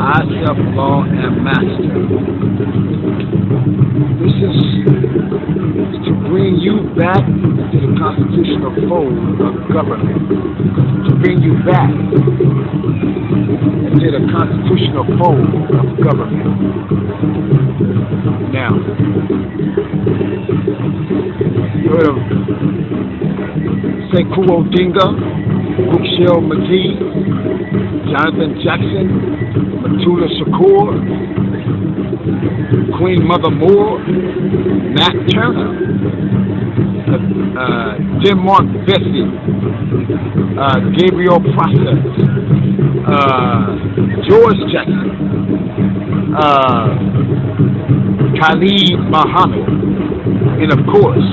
I, self-law, am master. This is to bring you back to the constitutional fold of government. To bring you back into the constitutional fold of government. Now, you heard of Sekou Odinga, Ruchell McGee, Jonathan Jackson, Matula Shakur, Queen Mother Moore, Nat Turner, Denmark Vesey, Gabriel Prosser, George Jackson, Khalid Muhammad, and of course,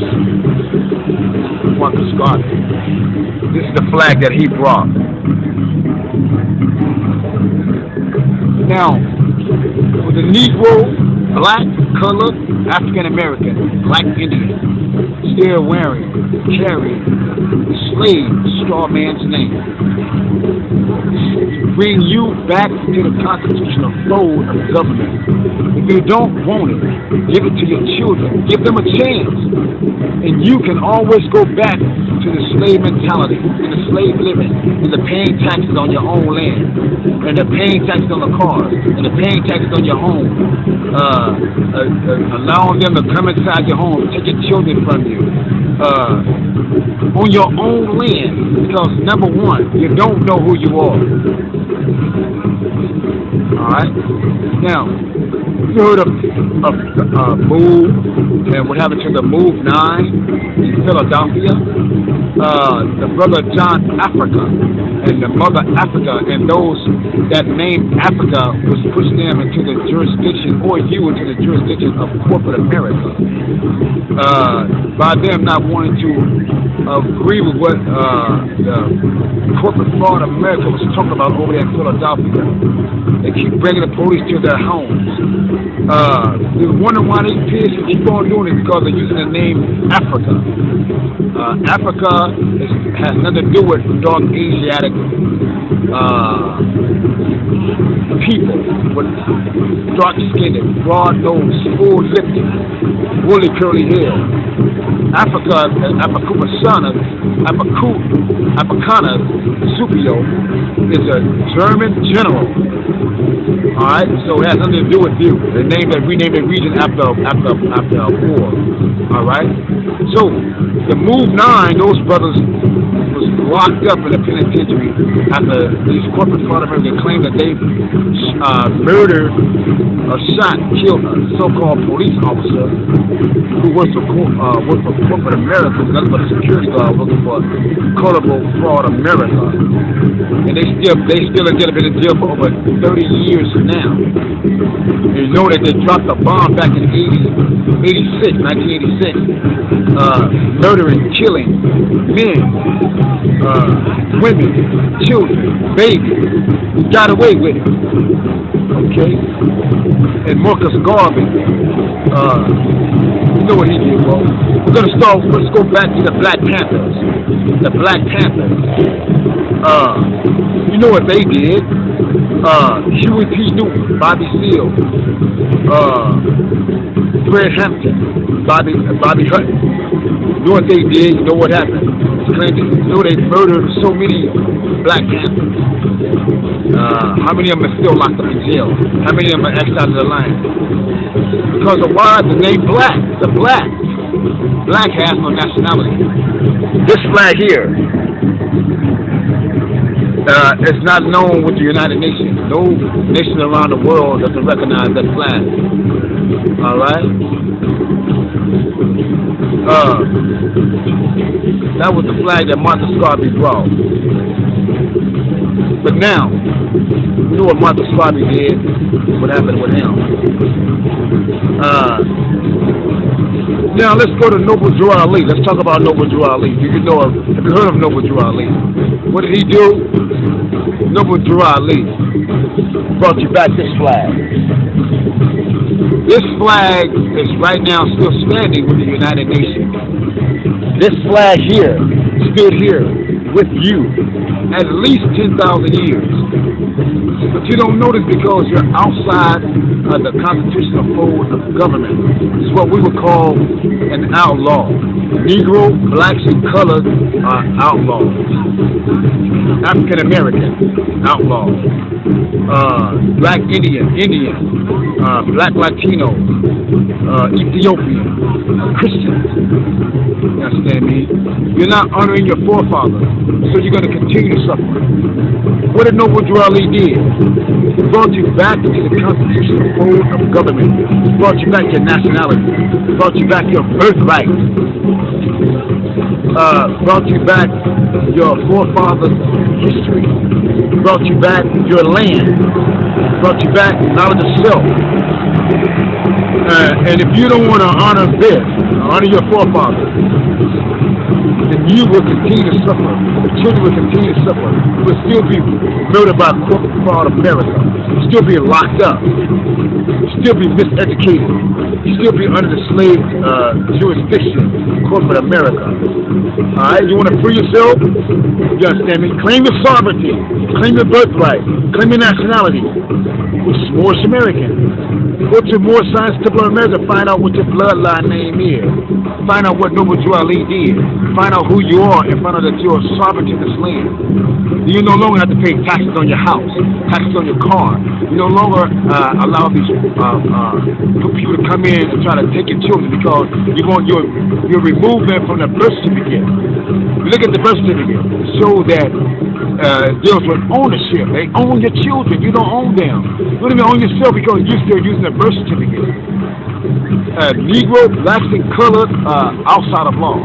Marcus Garvey. This is the flag that he brought. Now, for the Negro, black, colored, African American, black Indian, still wearing, carrying the slave straw man's name. Bring you back to the constitutional fold of government. If you don't want it, give it to your children. Give them a chance. And you can always go back to the slave mentality and the slave living and the paying taxes on your own land and the paying taxes on the cars and the paying taxes on your home. Allowing them to come inside your home, take your children from you. On your own land, because number one, you don't know who you are. Alright? Now, you heard of MOVE and what happened to the MOVE 9 in Philadelphia? The brother John Africa and the mother Africa and those that named Africa was pushing them into the jurisdiction, or you into the jurisdiction of corporate America. By them not wanting to agree with what the corporate fraud America was talking about over there in Philadelphia. They keep bringing the police to their homes. They're wondering why these kids keep on doing it, because they're using the name Africa. Africa has nothing to do with dark Asiatic people with dark skin, broad nose, full lipped, woolly curly hair. Africa, Africana Supio is a German general. Alright, so it has nothing to do with you. We named the region after a war. Alright? So the MOVE 9, those brothers was locked up in the penitentiary after these corporate fraud Americans claimed that they murdered or shot, killed a so-called police officer who worked for corporate America, nothing but a security guard working for colorful fraud America. And they still have been in jail for over 30 years now. You know that they dropped a bomb back in 1986, murdering, killing men, women, children, babies. Got away with it. Okay? And Marcus Garvey, you know what he did, bro. Let's go back to the Black Panthers. The Black Panthers. You know what they did? Huey P. Newton, Bobby Seale, Fred Hampton, Bobby Hutton. You know what they did? You know what happened? You know they murdered so many Black Panthers. How many of them are still locked up in jail? How many of them are exiled of the line? Because of why? The name Black. The Black. Black has no nationality. This flag here is not known with the United Nations. No nation around the world doesn't recognize that flag. Alright? That was the flag that Marcus Garvey brought. But now, you know what Marcus Garvey did? What happened with him? Now let's go to Noble Drew Ali. Let's talk about Noble Drew Ali. Have you heard of Noble Drew Ali? What did he do? Noble Drew Ali brought you back this flag. This flag is right now still standing with the United Nations. This flag here stood here with you at least 10,000 years. But you don't notice because you're outside of the constitutional fold of government. It's what we would call an outlaw. Negro, blacks, and colored are outlaws. African American, outlaws. Black Indian, black Latino, Ethiopian, Christians. You understand me? You're not honoring your forefathers, so you're going to continue to suffer. What did Noble Drew Ali did? He brought you back into the constitutional fold of government. He brought you back your nationality. He brought you back your birthright. Brought you back your forefathers' history. Brought you back your land. Brought you back knowledge of self. And if you don't want to honor this, honor your forefathers, then you will continue to suffer. The children will continue to suffer. You will still be murdered by corporate fraud America. You'll still be locked up. You'll still be miseducated. You'll still be under the slave jurisdiction, corporate America. Alright, you want to free yourself? You understand me? Claim your sovereignty. Claim your birthright. Claim your nationality. Which is Moorish American. Go to Moorish Science Temple of America, find out what your bloodline name is. Find out what Noble Drew Ali did. Find out who you are and find out that you are sovereign to this land. You no longer have to pay taxes on your house, taxes on your car. You no longer allow these people to come in and try to take your children because you remove them from the birth certificate. You look at the birth certificate, it shows that it deals with ownership. They own your children. You don't own them. You don't even own yourself because you're still using the birth certificate. Negro, blacks, and colored outside of law.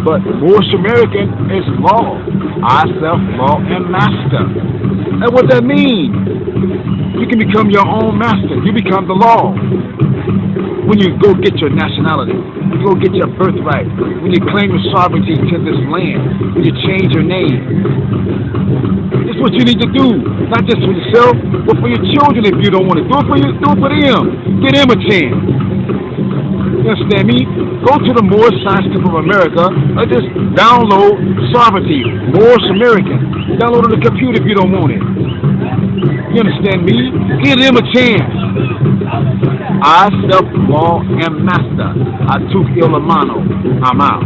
But Moorish American is law. I, self, law, and master. And what that means? You can become your own master. You become the law. When you go get your nationality, you go get your birthright, when you claim your sovereignty to this land, when you change your name. This is what you need to do. Not just for yourself, but for your children if you don't want to. Do it for them. Get them a chance. You understand me? Go to the Moorish Science Temple of America or just download Sovereignty, Moorish American. Download it on the computer if you don't want it. You understand me? Give them a chance. I, self, law, and master. I took il hermano. I'm out.